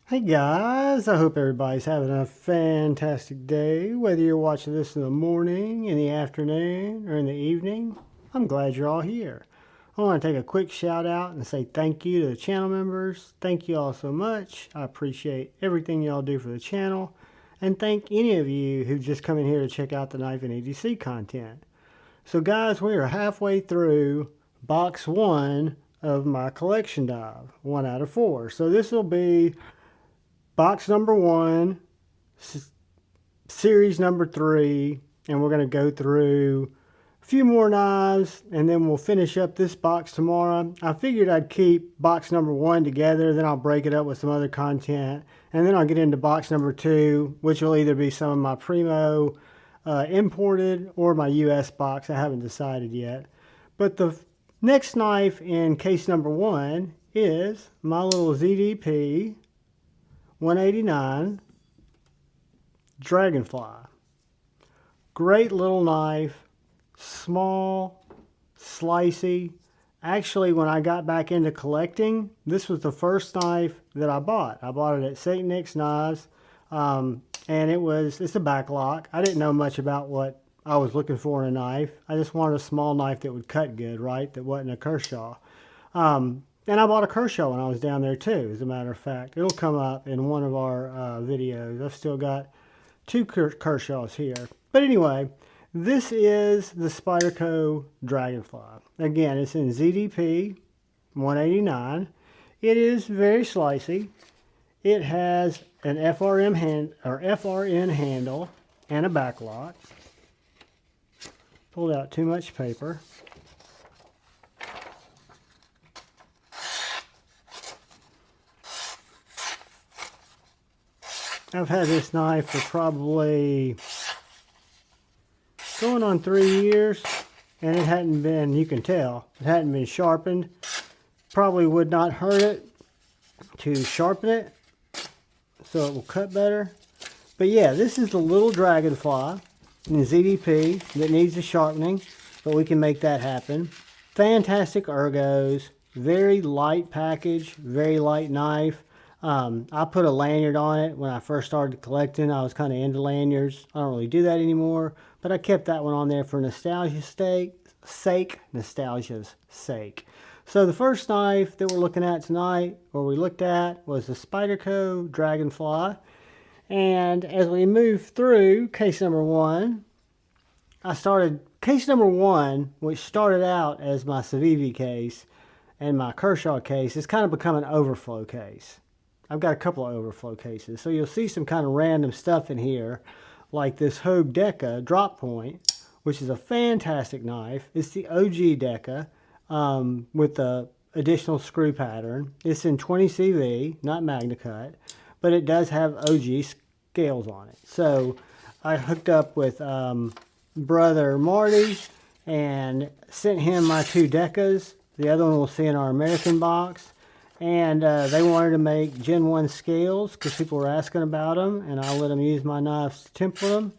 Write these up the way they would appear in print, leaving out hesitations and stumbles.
Hey guys, I hope everybody's having a fantastic day. Whether you're watching this in the morning, in the afternoon, or in the evening, I'm glad you're all here. I want to take a quick shout out and say thank you to the channel members. Thank you all so much. I appreciate everything y'all do for the channel. And thank any of you who just come in here to check out the knife and EDC content. So guys, we are halfway through box 1 of my collection dive, 1 out of 4. So this will be box number 1, series number 3, and we're going to go through a few more knives, and then we'll finish up this box tomorrow. I figured I'd keep box number 1 together, then I'll break it up with some other content, and then I'll get into box number 2, which will either be some of my Primo imported or my US box. I haven't decided yet. But the next knife in case number 1 is my little ZDP 189 Dragonfly. Great little knife, small, slicey. Actually, when I got back into collecting, this was the first knife that I bought. I bought it at St. Nick's Knives, and it's a backlock. I didn't know much about what I was looking for in a knife. I just wanted a small knife that would cut good, right? That wasn't a Kershaw. And I bought a Kershaw when I was down there too, as a matter of fact. It'll come up in one of our videos. I've still got 2 Kershaws here. But anyway, this is the Spyderco Dragonfly. Again, it's in ZDP 189. It is very slicey. It has an FRN handle and a backlock. Pulled out too much paper. I've had this knife for probably going on 3 years, and it hadn't been, you can tell, it hadn't been sharpened. Probably would not hurt it to sharpen it so it will cut better. But yeah, this is the little Dragonfly in ZDP that needs a sharpening, but we can make that happen. Fantastic ergos, very light package, very light knife. I put a lanyard on it when I first started collecting. I was kind of into lanyards. I don't really do that anymore, but I kept that one on there for nostalgia's sake. So the first knife that we're looking at tonight, or we looked at, was the Spyderco Dragonfly. And as we move through case number 1, case number 1, which started out as my Civivi case and my Kershaw case, has kind of become an overflow case. I've got a couple of overflow cases. So you'll see some kind of random stuff in here, like this Hogue Deka drop point, which is a fantastic knife. It's the OG Deka with the additional screw pattern. It's in 20 CV, not Magna Cut, but it does have OG scales on it. So I hooked up with brother Marty and sent him my 2 Dekas. The other one we'll see in our American box. And they wanted to make Gen 1 scales because people were asking about them, and I let them use my knives to temper them,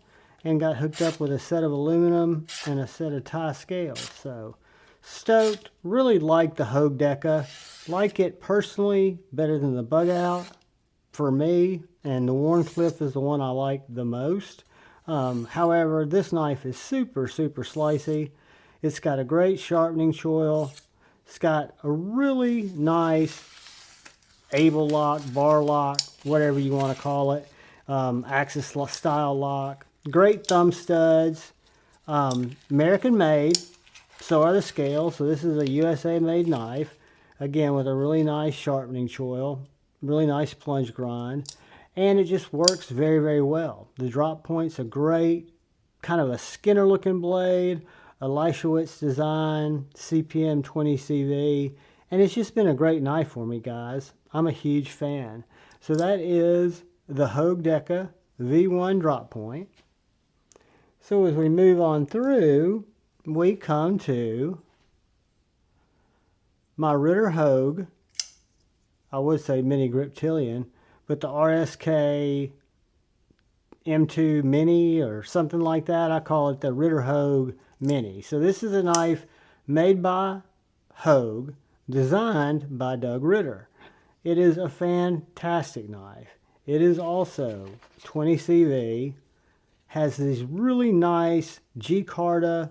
and got hooked up with a set of aluminum and a set of tie scales. So stoked. Really like the Hogue Deka. Like it personally better than the Bug Out for me, and the Wharncliffe is the one I like the most. However, this knife is super slicey. It's got a great sharpening choil. It's got a really nice able lock, bar lock, whatever you want to call it, axis style lock. Great thumb studs, American made, so are the scales. So this is a USA made knife, again with a really nice sharpening choil, really nice plunge grind, and it just works very well. The drop point's a great, kind of a Skinner looking blade, a Leishowitz design, CPM 20 CV, and it's just been a great knife for me, guys. I'm a huge fan. So that is the Hogue Deka V1 drop point. So as we move on through, we come to my Ritter Hogue. I would say mini Griptilian, but the RSK M2 Mini or something like that. I call it the Ritter Hogue Mini. So this is a knife made by Hogue, designed by Doug Ritter. It is a fantastic knife. It is also 20 CV, has these really nice G-Carta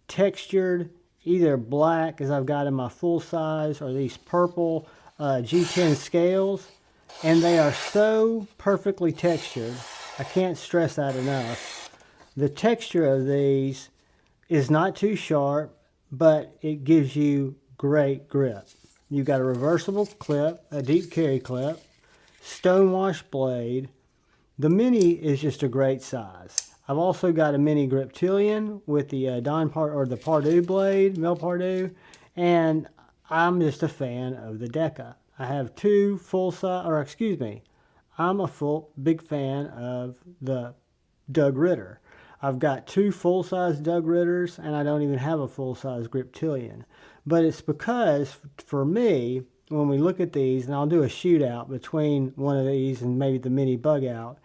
textured, either black as I've got in my full size, or these purple G10 scales, and they are so perfectly textured. I can't stress that enough. The texture of these is not too sharp, but it gives you great grip. You've got a reversible clip, a deep carry clip, stonewash blade. The mini is just a great size. I've also got a mini Griptilian with the the Pardue blade, Mil Pardue, and I'm just a fan of the Deka. I have two full size, or excuse me, I'm a big fan of the Doug Ritter. I've got two full-size Doug Ritters, and I don't even have a full-size Griptilian. But it's because, for me, when we look at these, and I'll do a shootout between one of these and maybe the mini bug out,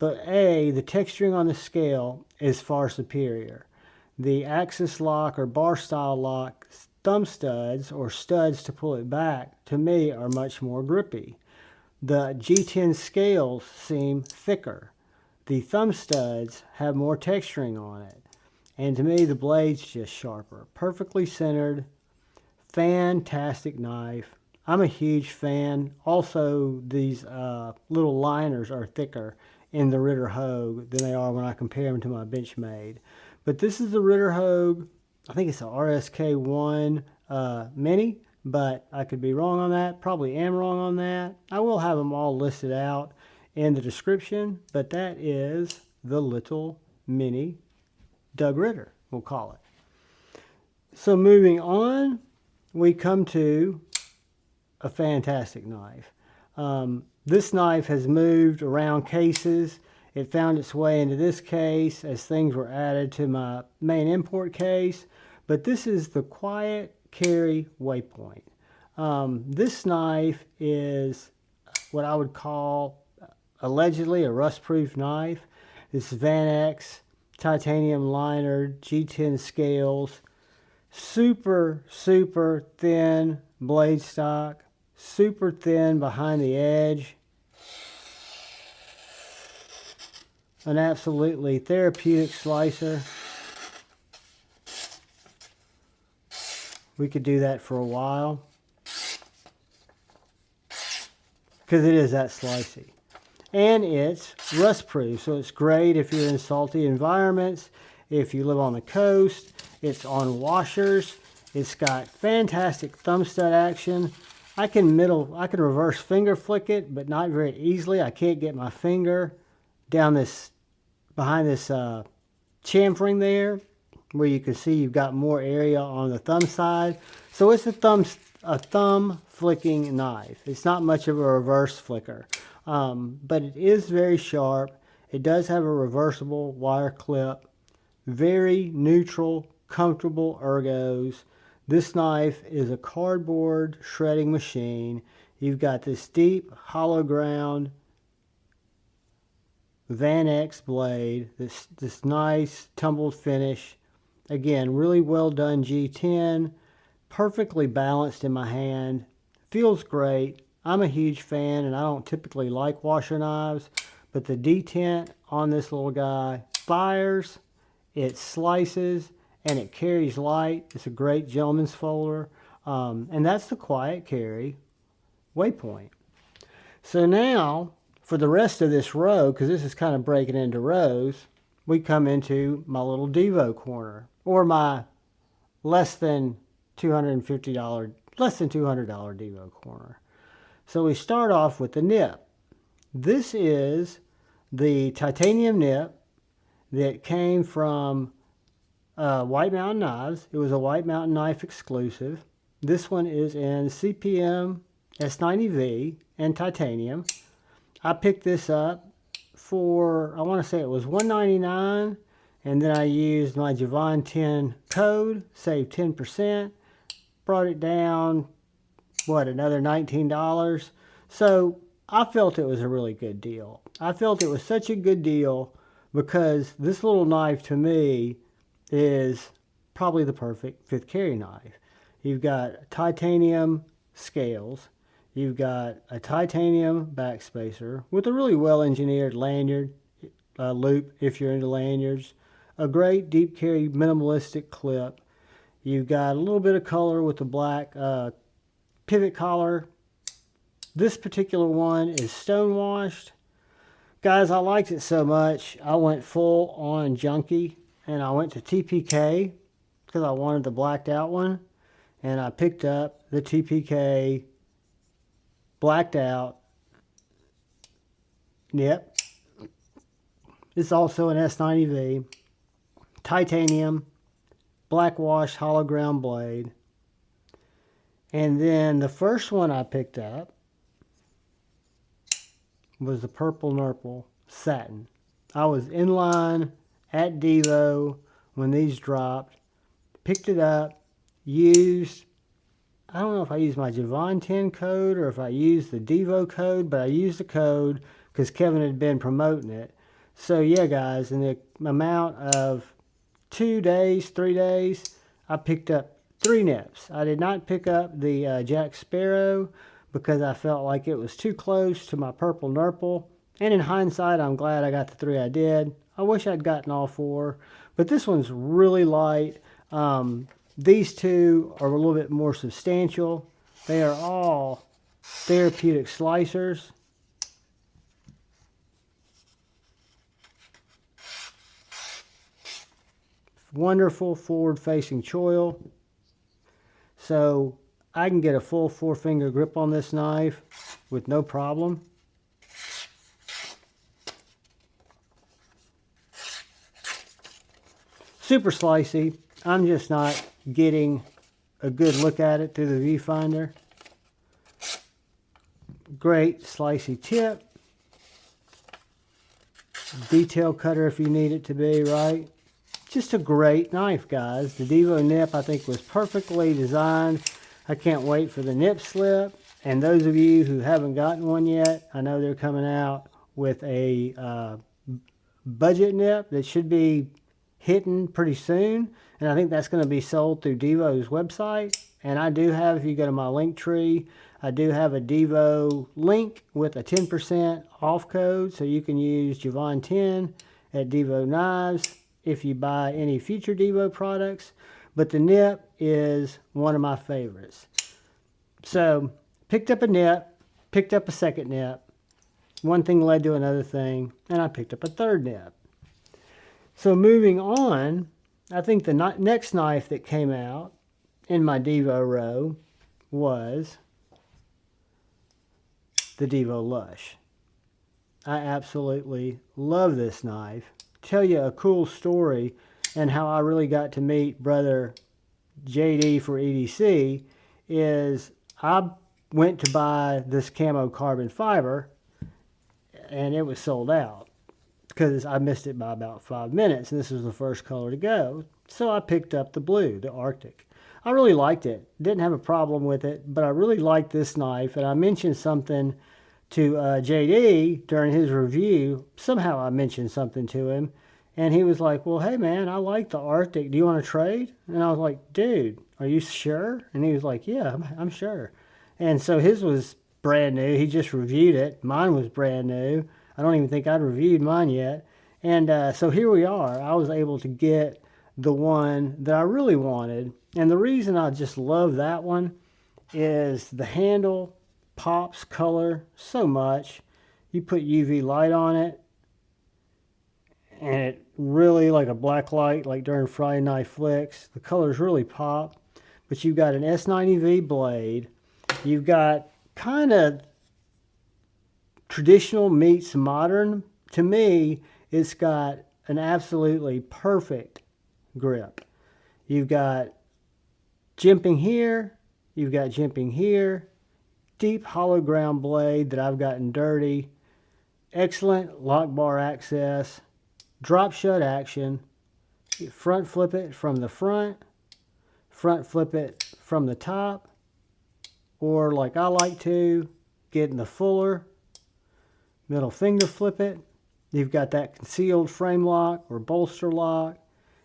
but A, the texturing on the scale is far superior. The axis lock or bar style lock thumb studs, or studs to pull it back, to me are much more grippy. The G10 scales seem thicker. The thumb studs have more texturing on it. And to me, the blade's just sharper. Perfectly centered. Fantastic knife. I'm a huge fan. Also, these little liners are thicker in the Ritter Hogue than they are when I compare them to my Benchmade. But this is the Ritter Hogue. I think it's a RSK1 Mini, but I could be wrong on that. Probably am wrong on that. I will have them all listed out in the description, but that is the little mini Doug Ritter, we'll call it. So moving on, we come to a fantastic knife. This knife has moved around cases. It found its way into this case as things were added to my main import case, but this is the Quiet Carry Waypoint. This knife is what I would call allegedly a rust-proof knife. This Van X titanium liner, G10 scales, super thin blade stock, super thin behind the edge. An absolutely therapeutic slicer. We could do that for a while because it is that slicey. And it's rust proof, so it's great if you're in salty environments, if you live on the coast. It's on washers. It's got fantastic thumb stud action. I can reverse finger flick it, but not very easily. I can't get my finger down this, behind this chamfering there, where you can see you've got more area on the thumb side. So it's a thumb flicking knife. It's not much of a reverse flicker, but it is very sharp. It does have a reversible wire clip. Very neutral, comfortable ergos. This knife is a cardboard shredding machine. You've got this deep hollow ground Van X blade, this nice tumbled finish. Again, really well done G10, perfectly balanced in my hand, feels great. I'm a huge fan, and I don't typically like washer knives, but the detent on this little guy fires, it slices, and it carries light. It's a great gentleman's folder, and that's the Quiet Carry Waypoint. So now, for the rest of this row, because this is kind of breaking into rows, we come into my little Divo corner, or my less than $200 Divo corner. So we start off with the nip. This is the titanium nip that came from White Mountain Knives. It was a White Mountain Knife exclusive. This one is in CPM S90V and titanium. I picked this up for, I want to say it was $1.99, and then I used my Javon 10 code, saved 10%, brought it down, another $19. So I felt it was a really good deal. I felt it was such a good deal because this little knife to me is probably the perfect fifth carry knife. You've got titanium scales. You've got a titanium backspacer with a really well-engineered lanyard loop if you're into lanyards. A great deep carry minimalistic clip. You've got a little bit of color with the black pivot collar. This particular one is stone washed. Guys, I liked it so much, I went full on junkie and I went to TPK because I wanted the blacked out one. And I picked up the TPK blacked out nip. It's also an S90V. Titanium, black wash hollow ground blade. And then the first one I picked up was the purple nurple satin. I was in line at Divo when these dropped, picked it up, used, I don't know if I used my Javon 10 code or if I used the Divo code, but I used the code because Kevin had been promoting it. So yeah, guys, in the amount of 2 days, 3 days, I picked up 3 nips. I did not pick up the Jack Sparrow because I felt like it was too close to my purple nurple. And in hindsight, I'm glad I got the 3 I did. I wish I'd gotten all 4, but this one's really light. These 2 are a little bit more substantial. They are all therapeutic slicers. Wonderful forward-facing choil. So I can get a full 4-finger grip on this knife with no problem. Super slicey. I'm just not getting a good look at it through the viewfinder. Great slicey tip. Detail cutter if you need it to be, right? Just a great knife, guys. The Divo Nip, I think, was perfectly designed. I can't wait for the nip slip. And those of you who haven't gotten one yet, I know they're coming out with a budget nip that should be hitting pretty soon. And I think that's going to be sold through Divo's website. And I do have, if you go to my link tree, I do have a Divo link with a 10% off code. So you can use Javon 10 at Divo Knives if you buy any future Divo products. But the nip is one of my favorites. So picked up a nip, picked up a second nip. One thing led to another thing, and I picked up a third nip. So moving on, I think the next knife that came out in my Divo row was the Divo Lush. I absolutely love this knife. Tell you a cool story and how I really got to meet brother JD for EDC is I went to buy this camo carbon fiber and it was sold out because I missed it by about 5 minutes and this was the first color to go. So I picked up the blue, the Arctic. I really liked it. Didn't have a problem with it, but I really liked this knife. And I mentioned something to JD during his review. Somehow I mentioned something to him. And he was like, well, hey, man, I like the Arctic. Do you want to trade? And I was like, dude, are you sure? And he was like, yeah, I'm sure. And so his was brand new. He just reviewed it. Mine was brand new. I don't even think I'd reviewed mine yet. And so here we are. I was able to get the one that I really wanted. And the reason I just love that one is the handle pops color so much. You put UV light on it, and it really, like a black light, like during Friday Night Flicks, the colors really pop. But you've got an S90V blade. You've got kind of traditional meets modern. To me, it's got an absolutely perfect grip. You've got jimping here, you've got jimping here, deep hollow ground blade that I've gotten dirty, excellent lock bar access, drop shut action, front flip it from the front flip it from the top, or like I like to, get in the fuller, middle finger flip it. You've got that concealed frame lock or bolster lock.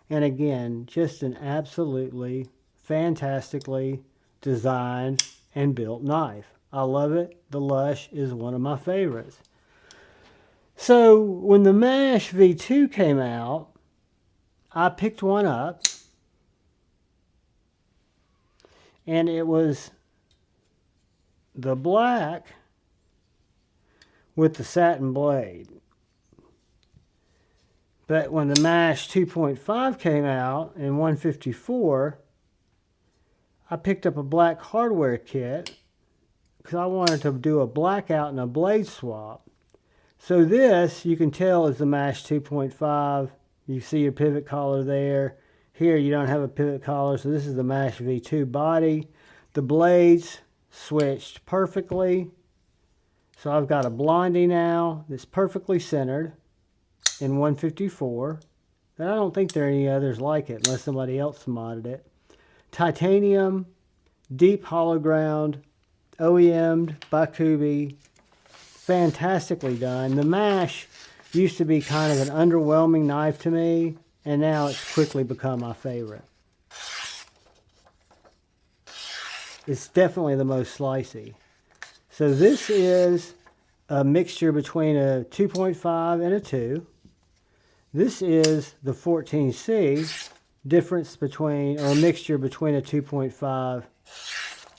And again, just an absolutely fantastically designed and built knife. I love it. The Lush is one of my favorites. So when the Mash V2 came out, I picked one up. And it was the black with the satin blade. But when the Mash 2.5 came out in 154, I picked up a black hardware kit because I wanted to do a blackout and a blade swap. So this, you can tell, is the Mash 2.5. You see your pivot collar there. Here you don't have a pivot collar, so this is the Mash V2 body. The blades switched perfectly. So I've got a blondie now that's perfectly centered in 154. And I don't think there are any others like it unless somebody else modded it. Titanium, deep hollow ground, OEM'd by Kubi. Fantastically done. The Mash used to be kind of an underwhelming knife to me, and now it's quickly become my favorite. It's definitely the most slicey. So this is a mixture between a 2.5 and a 2. This is the 14C, difference between, or a mixture between a 2.5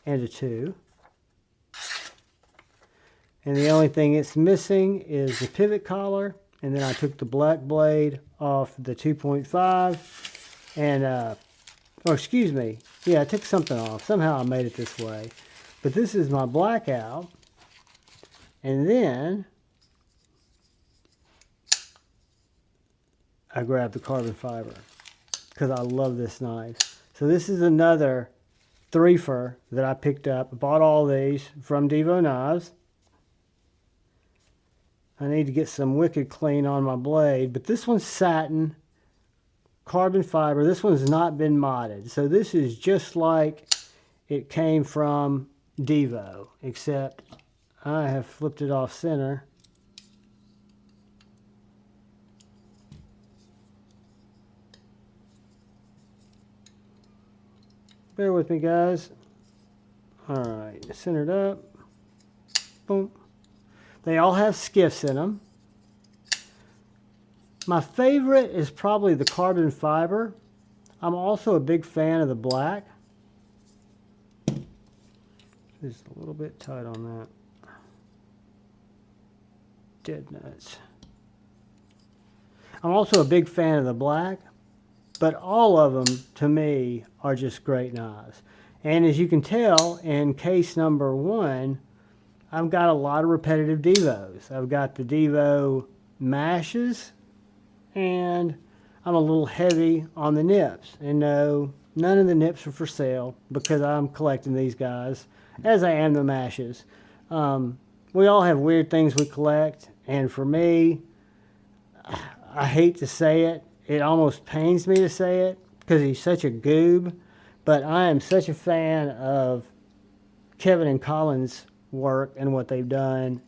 and a 2. And the only thing it's missing is the pivot collar. And then I took the black blade off the 2.5 and, or excuse me, yeah, I took something off. Somehow I made it this way. But this is my blackout. And then I grabbed the carbon fiber because I love this knife. So this is another threefer that I picked up. I bought all these from Divo Knives. I need to get some wicked clean on my blade, but this one's satin, carbon fiber. This one's not been modded. So this is just like it came from Divo, except I have flipped it off center. Bear with me, guys. All right, centered up. Boom. They all have skiffs in them. My favorite is probably the carbon fiber. I'm also a big fan of the black. Just a little bit tight on that. Dead nuts. I'm also a big fan of the black, but all of them, to me, are just great knives. And as you can tell, in case number 1, I've got a lot of repetitive Divos. I've got the Divo Mashes, and I'm a little heavy on the nips. And no, none of the nips are for sale because I'm collecting these guys, as I am the Mashes. We all have weird things we collect, and for me, I hate to say it. It almost pains me to say it because he's such a goob, but I am such a fan of Kevin and Colin's work and what they've done.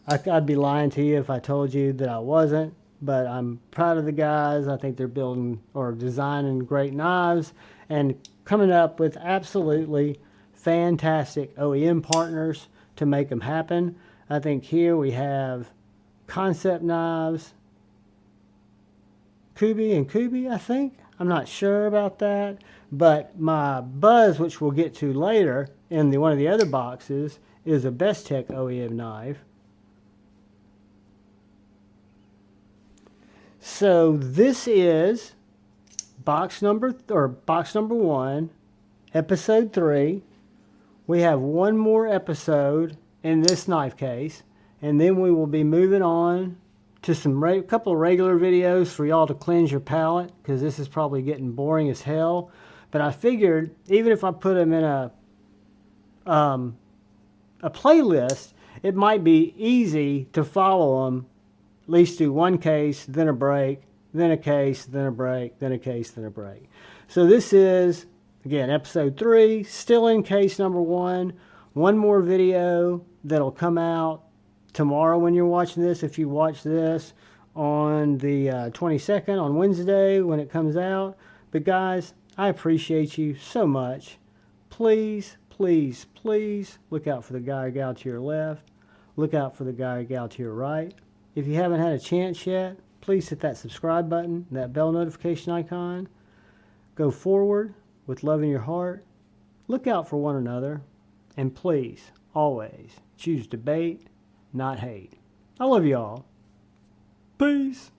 I'd be lying to you if I told you that I wasn't, but I'm proud of the guys. I think they're building or designing great knives and coming up with absolutely fantastic OEM partners to make them happen. I think here we have Concept Knives, Kubi and Kubi, I think. I'm not sure about that, but my Buzz, which we'll get to later in one of the other boxes, is a Bestech OEM knife. So this is box number 1, episode 3. We have one more episode in this knife case, and then we will be moving on to a couple of regular videos for y'all to cleanse your palate, because this is probably getting boring as hell. But I figured even if I put them in a playlist, it might be easy to follow them. At least do one case, then a break, then a case, then a break, then a case, then a break. So this is, again, episode 3, still in case number 1. One more video that'll come out tomorrow when you're watching this, if you watch this on the 22nd, on Wednesday when it comes out. But guys, I appreciate you so much. Please please, please look out for the guy or gal to your left. Look out for the guy or gal to your right. If you haven't had a chance yet, please hit that subscribe button, that bell notification icon. Go forward with love in your heart. Look out for one another. And please, always, choose debate, not hate. I love you all. Peace.